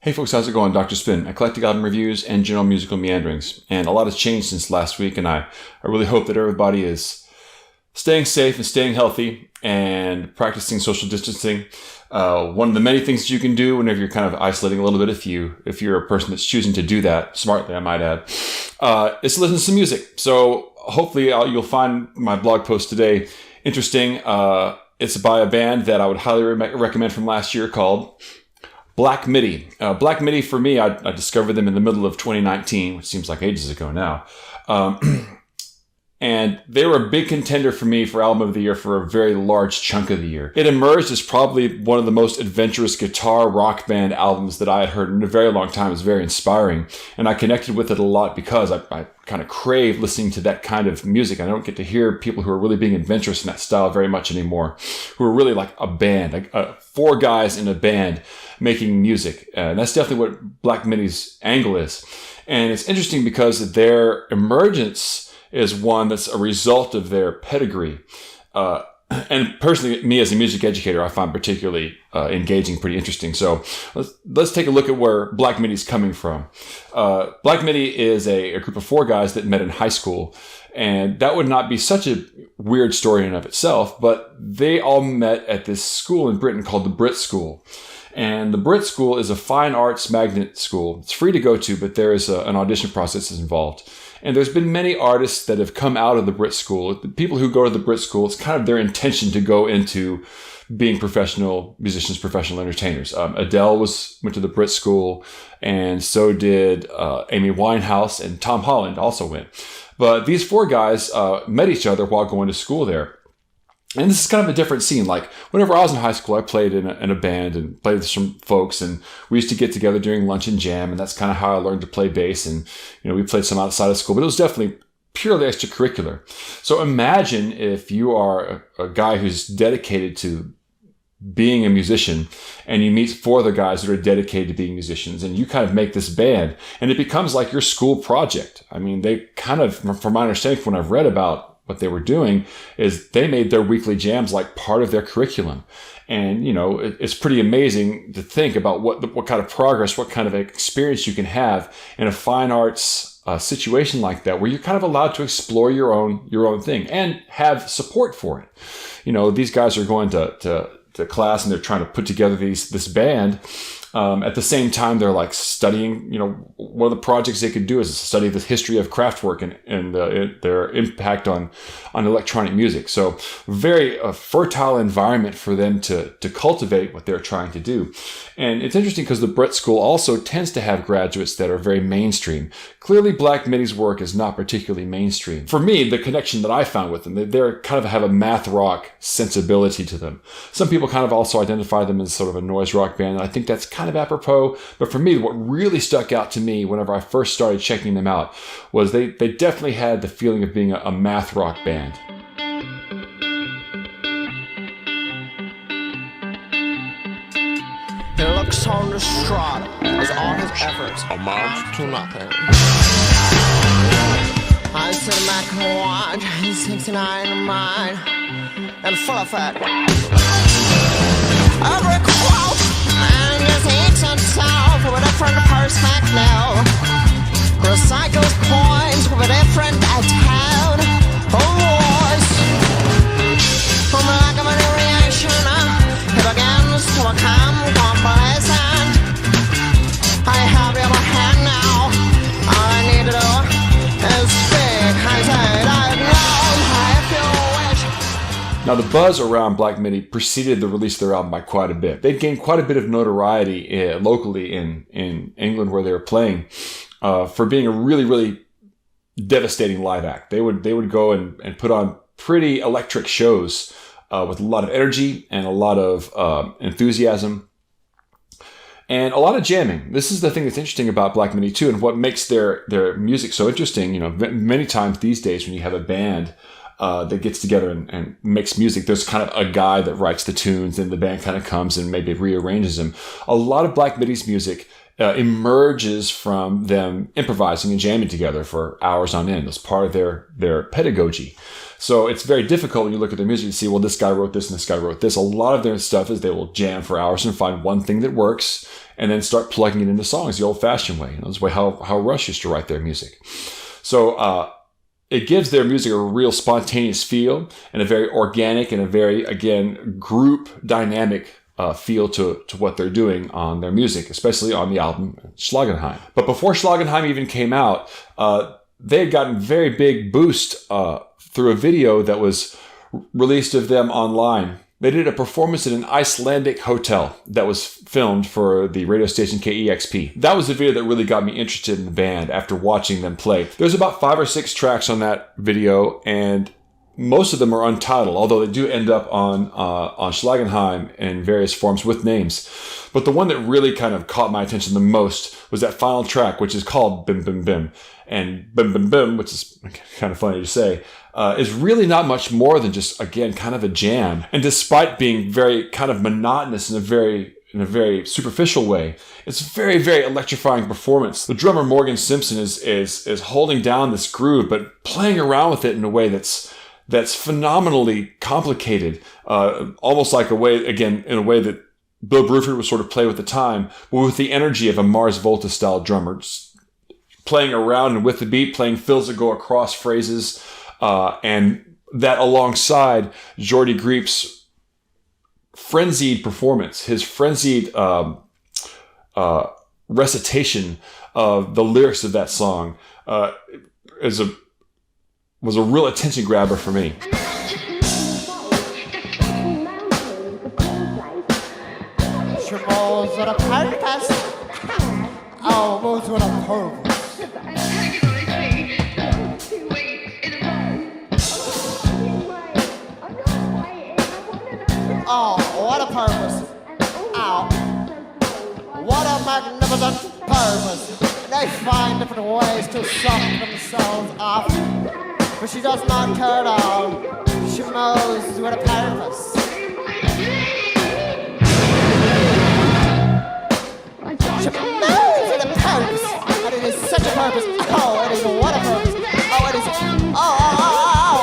Hey folks, how's it going? Dr. Spin, eclectic album reviews and general musical meanderings. And a lot has changed since last week, and I really hope that everybody is staying safe and staying healthy and practicing social distancing. One of the many things that you can do whenever you're kind of isolating a little bit, if you're a person that's choosing to do that, smartly I might add, is to listen to some music. So hopefully you'll find my blog post today interesting. It's by a band that I would highly recommend from last year called Black MIDI. Black MIDI, for me, I discovered them in the middle of 2019, which seems like ages ago now. And they were a big contender for me for Album of the Year for a very large chunk of the year. It emerged as probably one of the most adventurous guitar rock band albums that I had heard in a very long time. It was very inspiring. And I connected with it a lot because I kind of crave listening to that kind of music. I don't get to hear people who are really being adventurous in that style very much anymore, who are really like a band, four guys in a band making music. And that's definitely what Black MIDI's angle is. And it's interesting because their emergence is one that's a result of their pedigree. And personally, me as a music educator, I find particularly engaging, pretty interesting. So let's take a look at where Black MIDI is coming from. Black MIDI is a group of four guys that met in high school. And that would not be such a weird story in and of itself, but they all met at this school in Britain called the Brit School. And the Brit School is a fine arts magnet school. It's free to go to, but there is an audition process involved. And there's been many artists that have come out of the Brit School. The people who go to the Brit School, it's kind of their intention to go into being professional musicians, professional entertainers. Adele went to the Brit School, and so did Amy Winehouse, and Tom Holland also went. But these four guys met each other while going to school there. And this is kind of a different scene. Like whenever I was in high school, I played in a band and played with some folks, and we used to get together during lunch and jam, and that's kind of how I learned to play bass. And we played some outside of school, but it was definitely purely extracurricular. So imagine if you are a guy who's dedicated to being a musician, and you meet four other guys that are dedicated to being musicians, and you kind of make this band, and it becomes like your school project. I mean, they kind of, from my understanding, from when I've read about what they were doing, is they made their weekly jams like part of their curriculum. And, it's pretty amazing to think about what kind of progress, what kind of experience you can have in a fine arts situation like that, where you're kind of allowed to explore your own thing and have support for it. These guys are going to class and they're trying to put together this band. At the same time, they're like studying, one of the projects they could do is study the history of Kraftwerk and their impact on electronic music. So very fertile environment for them to cultivate what they're trying to do. And it's interesting because the Brit School also tends to have graduates that are very mainstream. Clearly, Black MIDI's work is not particularly mainstream. For me, the connection that I found with them, they're kind of have a math rock sensibility to them. Some people kind of also identify them as sort of a noise rock band, and I think that's kind of apropos. But for me, what really stuck out to me whenever I first started checking them out was they definitely had the feeling of being a math rock band. He looks so distraught as all his efforts amount to nothing. I sit back and watch, he's 69 in mine, and full of it. Every quote, and just eats himself with a different perspective. Recycles coins with a different tone of voice. From the lack of any reaction, he begins to become complacent. I have your hand now. All I need to do is speak. I say that no, if you wish. Now, the buzz around Black MIDI preceded the release of their album by quite a bit. They'd gained quite a bit of notoriety locally in England where they were playing for being a really, really devastating live act. They would go and put on pretty electric shows with a lot of energy and a lot of enthusiasm and a lot of jamming. This is the thing that's interesting about Black MIDI too, and what makes their music so interesting. Many times these days when you have a band that gets together and makes music, there's kind of a guy that writes the tunes and the band kind of comes and maybe rearranges them. A lot of Black MIDI's music emerges from them improvising and jamming together for hours on end. It's part of their pedagogy. So it's very difficult when you look at their music to see, well, this guy wrote this and this guy wrote this. A lot of their stuff is they will jam for hours and find one thing that works and then start plugging it into songs the old-fashioned way. That's the way how Rush used to write their music. So it gives their music a real spontaneous feel and a very organic and a very, again, group dynamic feel to what they're doing on their music, especially on the album Schlagenheim. But before Schlagenheim even came out, they had gotten very big boost through a video that was released of them online. They did a performance in an Icelandic hotel that was filmed for the radio station KEXP. That was the video that really got me interested in the band after watching them play. There's about 5 or 6 tracks on that video, and most of them are untitled, although they do end up on Schlagenheim in various forms with names. But the one that really kind of caught my attention the most was that final track, which is called Bim Bim Bim. And Bim Bim Bim, which is kind of funny to say, is really not much more than just, again, kind of a jam. And despite being very kind of monotonous in a very superficial way, it's a very, very electrifying performance. The drummer Morgan Simpson is holding down this groove, but playing around with it in a way that's phenomenally complicated, almost like a way, again, in a way that Bill Bruford would sort of play with the time, but with the energy of a Mars Volta style drummer, just playing around and with the beat, playing fills that go across phrases, and that alongside Jordy Griep's frenzied performance, his frenzied recitation of the lyrics of that song was a real attention grabber for me. She moves with a purpose. Oh, moves with a purpose. Oh, what a purpose. Oh, what a magnificent purpose. They find different ways to suck themselves off, but she does not care at all. She moves with a purpose. She moves with a purpose, and it is such a purpose. Oh, it is what a purpose. Oh, it is,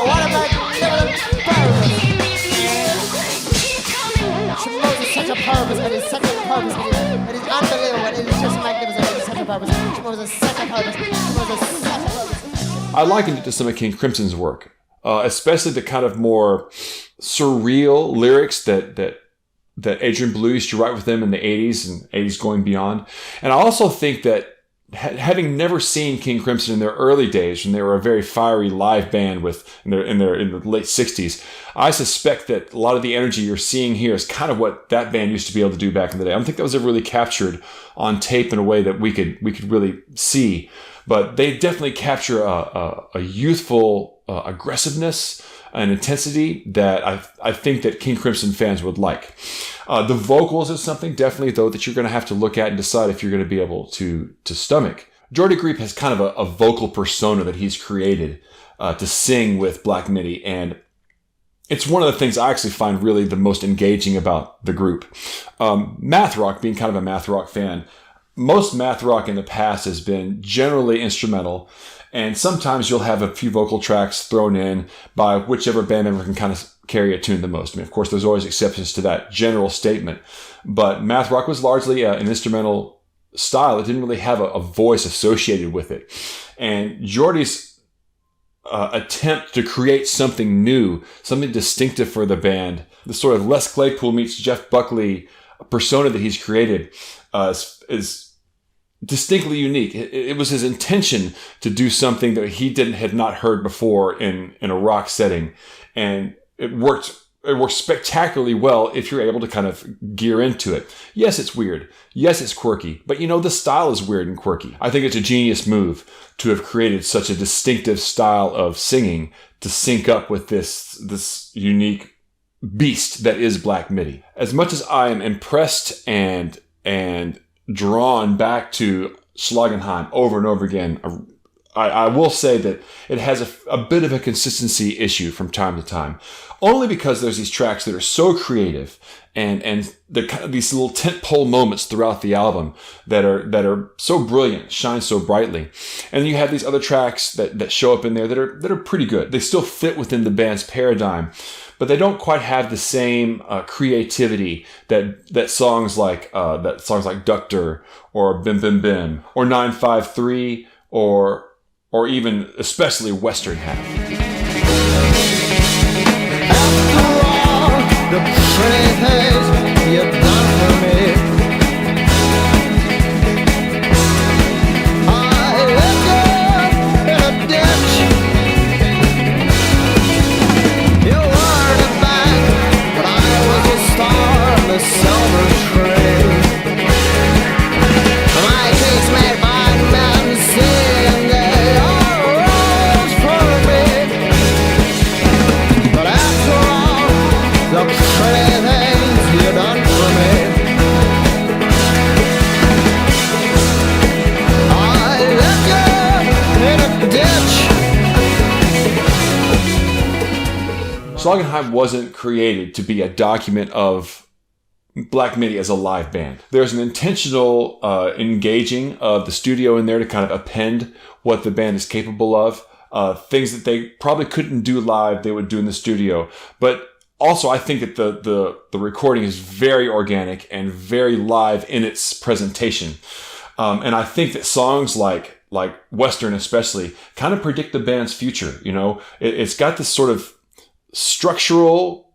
what a magnificent purpose. She moves with such a purpose, it is such a purpose. It is unbelievable, it is just magnificent. It is such a purpose. She moves with such a purpose. She moves with such a purpose. I likened it to some of King Crimson's work, especially the kind of more surreal lyrics that Adrian Belew used to write with them in the 80s and 80s going beyond. And I also think that having never seen King Crimson in their early days, when they were a very fiery live band in the late 60s, I suspect that a lot of the energy you're seeing here is kind of what that band used to be able to do back in the day. I don't think that was ever really captured on tape in a way that we could really see. But they definitely capture a youthful aggressiveness and intensity that I think that King Crimson fans would like. The vocals is something definitely, though, that you're going to have to look at and decide if you're going to be able to stomach. Jordy Griep has kind of a vocal persona that he's created to sing with Black MIDI, and it's one of the things I actually find really the most engaging about the group. Math rock, being kind of a math rock fan, most math rock in the past has been generally instrumental, and sometimes you'll have a few vocal tracks thrown in by whichever band member can kind of carry a tune the most. I mean, of course, there's always exceptions to that general statement, but math rock was largely an instrumental style. It didn't really have a voice associated with it. And Jordy's attempt to create something new, something distinctive for the band, the sort of Les Claypool meets Jeff Buckley persona that he's created, is distinctly unique. It was his intention to do something that he had not heard before in a rock setting, and it worked spectacularly well if you're able to kind of gear into it. Yes, it's weird. Yes, it's quirky, but the style is weird and quirky. I think it's a genius move to have created such a distinctive style of singing to sync up with this unique beast that is Black MIDI. As much as I am impressed and drawn back to Schlagenheim over and over again, I will say that it has a bit of a consistency issue from time to time, only because there's these tracks that are so creative and these little tentpole moments throughout the album that are so brilliant, shine so brightly. And then you have these other tracks that show up in there that are pretty good. They still fit within the band's paradigm, but they don't quite have the same creativity that songs like Ductor or Bim Bim Bim or 953 or even especially Western have. After all the pretty things you've done for me, I ended in a ditch. You were the bank, but I was a star on the silver tree. My case made by men saying they are rose for me, but after all the pretty things you done for me, I left you in a ditch. Schlagenheim wasn't created to be a document of Black MIDI as a live band. There's an intentional engaging of the studio in there to kind of append what the band is capable of. Things that they probably couldn't do live, they would do in the studio. But also, I think that the recording is very organic and very live in its presentation. And I think that songs like Western especially kind of predict the band's future. You know, it's got this sort of structural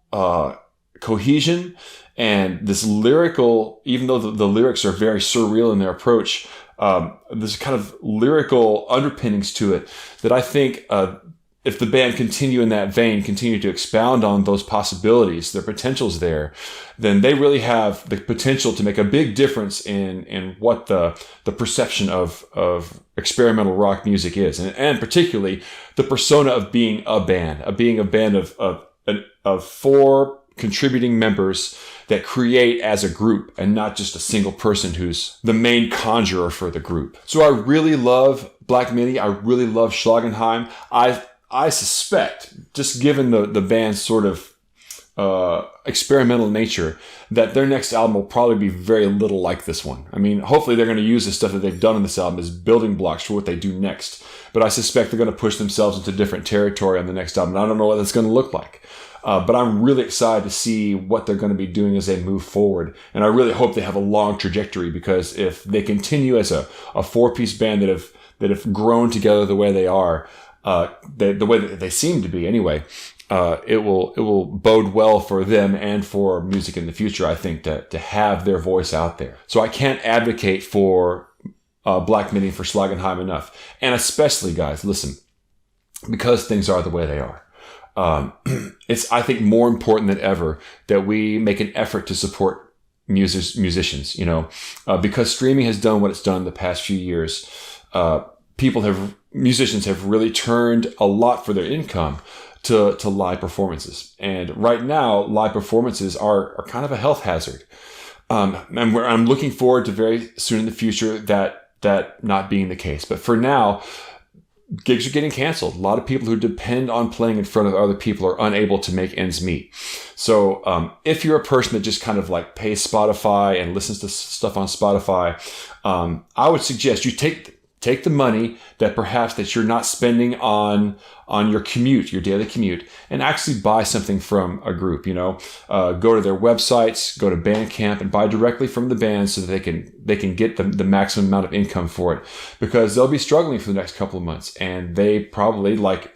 cohesion and this lyrical, even though the lyrics are very surreal in their approach, there's kind of lyrical underpinnings to it that I think if the band continue in that vein, continue to expound on those possibilities, their potentials there, then they really have the potential to make a big difference in what the perception of experimental rock music is, and particularly the persona of being a band, of four contributing members that create as a group and not just a single person who's the main conjurer for the group. So I really love Black MIDI. I really love Schlagenheim. I suspect, just given the band's sort of experimental nature, that their next album will probably be very little like this one. I mean, hopefully they're going to use the stuff that they've done in this album as building blocks for what they do next. But I suspect they're going to push themselves into different territory on the next album. And I don't know what that's going to look like. But I'm really excited to see what they're going to be doing as they move forward. And I really hope they have a long trajectory, because if they continue as a four-piece band that have grown together the way they are, the way that they seem to be anyway, it will bode well for them and for music in the future, I think, to have their voice out there. So I can't advocate for Black MIDI, for Schlagenheim enough. And especially, guys, listen, because things are the way they are. It's, I think, more important than ever that we make an effort to support musicians, you know, because streaming has done what it's done the past few years. Musicians have really turned a lot for their income to live performances. And right now, live performances are kind of a health hazard. And I'm looking forward to very soon in the future that not being the case. But for now, gigs are getting canceled. A lot of people who depend on playing in front of other people are unable to make ends meet. So if you're a person that just kind of like pays Spotify and listens to stuff on Spotify, I would suggest you take the money that you're not spending on your commute, your daily commute, and actually buy something from a group. You know, go to their websites, go to Bandcamp, and buy directly from the band so that they can get the maximum amount of income for it, because they'll be struggling for the next couple of months, and they probably, like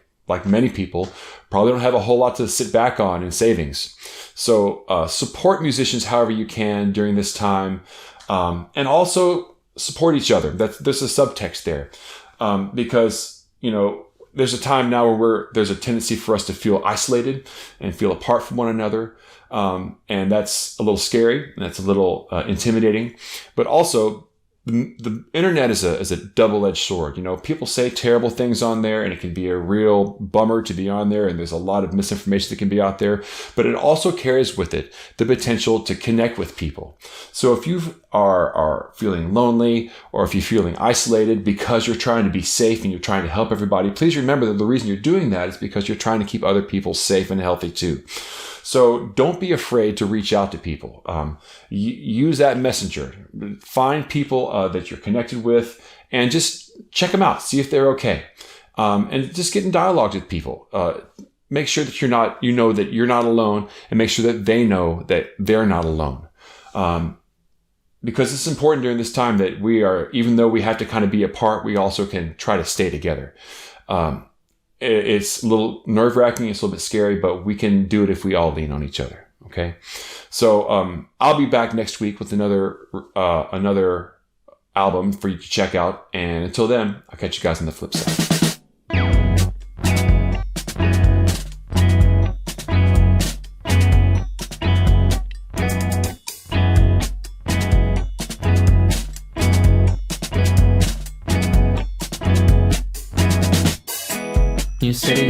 many people, probably don't have a whole lot to sit back on in savings. So support musicians however you can during this time, and also support each other. There's a subtext there, because, you know, there's a time now where there's a tendency for us to feel isolated and feel apart from one another, and that's a little scary and that's a little intimidating. But also, the internet is a double-edged sword. You know, people say terrible things on there, and it can be a real bummer to be on there, and there's a lot of misinformation that can be out there, but it also carries with it the potential to connect with people. So if you are feeling lonely, or if you're feeling isolated because you're trying to be safe and you're trying to help everybody, please remember that the reason you're doing that is because you're trying to keep other people safe and healthy too. So don't be afraid to reach out to people. Use that messenger. Find people that you're connected with and just check them out. See if they're okay. And just get in dialogue with people. Make sure that you know that you're not alone, and make sure that they know that they're not alone. Because it's important during this time that even though we have to kind of be apart, we also can try to stay together. It's a little nerve-wracking, it's a little bit scary, but we can do it if we all lean on each other. Okay, so I'll be back next week with another album for you to check out, and until then, I'll catch you guys on the flip side. New city,